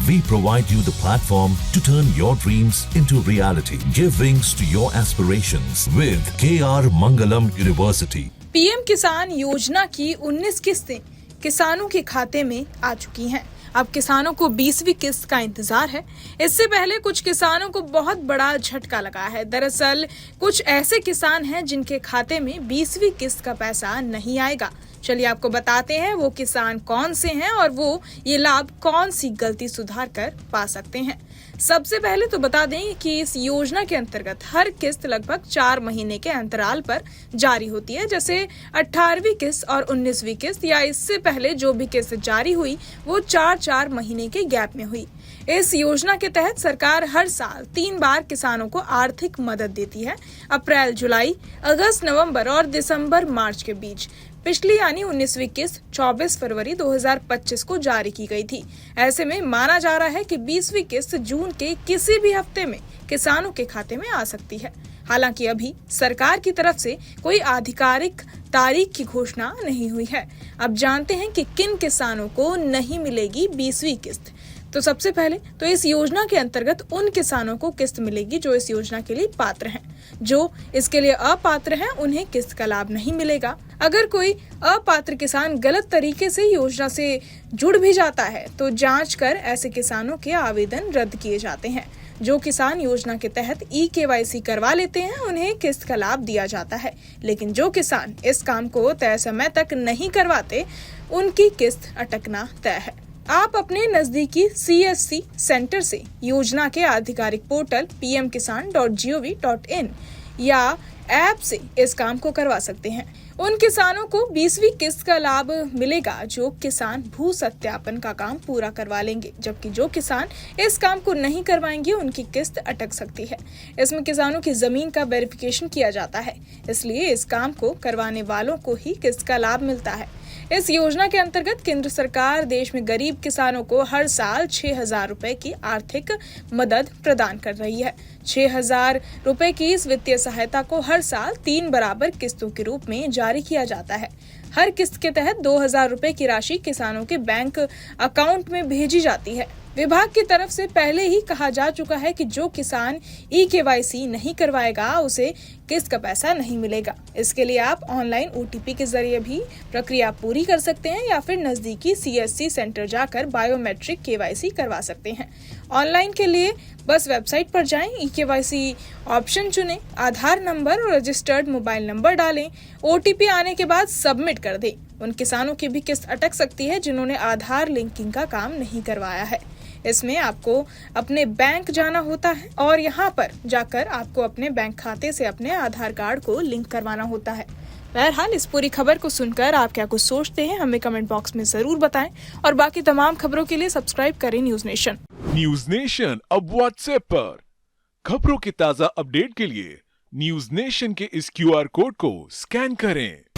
We provide you the platform to turn your dreams into reality. Give wings to your aspirations with KR Mangalam University. PM किसान योजना की 19 किस्तें किसानों के खाते में आ चुकी हैं। अब किसानों को 20वीं किस्त का इंतजार है। इससे पहले कुछ किसानों को बहुत बड़ा झटका लगा है। दरअसल कुछ ऐसे किसान हैं जिनके खाते में 20वीं किस्त का पैसा नहीं आएगा। चलिए आपको बताते हैं वो किसान कौन से हैं और वो ये लाभ कौन सी गलती सुधार कर पा सकते हैं। सबसे पहले तो बता दें कि इस योजना के अंतर्गत हर किस्त लगभग 4 महीने के अंतराल पर जारी होती है। जैसे 18वीं किस्त और 19वीं किस्त या इससे पहले जो भी किस्त जारी हुई वो 4-4 महीने के गैप में हुई। इस योजना के तहत सरकार हर साल 3 बार किसानों को आर्थिक मदद देती है। अप्रैल, जुलाई, अगस्त, नवंबर और दिसंबर, मार्च के बीच। पिछली यानी 19वीं किस्त 24 फरवरी 2025 को जारी की गई थी। ऐसे में माना जा रहा है कि 20वीं किस्त जून के किसी भी हफ्ते में किसानों के खाते में आ सकती है। हालांकि अभी सरकार की तरफ से कोई आधिकारिक तारीख की घोषणा नहीं हुई है। अब जानते हैं कि किन किसानों को नहीं मिलेगी 20वीं किस्त। तो सबसे पहले तो इस योजना के अंतर्गत उन किसानों को किस्त मिलेगी जो इस योजना के लिए पात्र हैं। जो इसके लिए अपात्र हैं उन्हें किस्त का लाभ नहीं मिलेगा। अगर कोई अपात्र किसान गलत तरीके से योजना से जुड़ भी जाता है तो जांच कर ऐसे किसानों के आवेदन रद्द किए जाते हैं। जो किसान योजना के तहत KYC करवा लेते हैं उन्हें किस्त का लाभ दिया जाता है। लेकिन जो किसान इस काम को तय समय तक नहीं करवाते उनकी किस्त अटकना तय है। आप अपने नजदीकी CSC सेंटर से योजना के आधिकारिक पोर्टल pmkisan.gov.in या ऐप से इस काम को करवा सकते हैं। उन किसानों को 20वीं किस्त का लाभ मिलेगा जो किसान भू सत्यापन का काम पूरा करवा लेंगे, जबकि जो किसान इस काम को नहीं करवाएंगे उनकी किस्त अटक सकती है। इसमें किसानों की जमीन का वेरिफिकेशन किया जाता है, इसलिए इस काम को करवाने वालों को ही किस्त का लाभ मिलता है। इस योजना के अंतर्गत केंद्र सरकार देश में गरीब किसानों को हर साल 6,000 रुपए की आर्थिक मदद प्रदान कर रही है। 6,000 रुपए की इस वित्तीय सहायता को हर साल 3 बराबर किस्तों के रूप में जारी किया जाता है। हर किस्त के तहत 2,000 रुपए की राशि किसानों के बैंक अकाउंट में भेजी जाती है। विभाग की तरफ से पहले ही कहा जा चुका है कि जो किसान KYC नहीं करवाएगा उसे किस्त का पैसा नहीं मिलेगा। इसके लिए आप ऑनलाइन OTP के जरिए भी प्रक्रिया पूरी कर सकते हैं या फिर नजदीकी CSC सेंटर जाकर बायोमेट्रिक KYC करवा सकते हैं। ऑनलाइन के लिए बस वेबसाइट पर जाएं, KYC ऑप्शन चुनें, आधार नंबर और रजिस्टर्ड मोबाइल नंबर डालें, OTP आने के बाद सबमिट कर दें। उन किसानों की भी किस्त अटक सकती है जिन्होंने आधार लिंकिंग का काम नहीं करवाया है। इसमें आपको अपने बैंक जाना होता है और यहाँ पर जाकर आपको अपने बैंक खाते से अपने आधार कार्ड को लिंक करवाना होता है। बहरहाल इस पूरी खबर को सुनकर आप क्या कुछ सोचते हैं हमें कमेंट बॉक्स में जरूर बताएं और बाकी तमाम खबरों के लिए सब्सक्राइब करें न्यूज नेशन। न्यूज नेशन अब व्हाट्सएप पर खबरों के ताजा अपडेट के लिए न्यूज नेशन के इस QR कोड को स्कैन करें।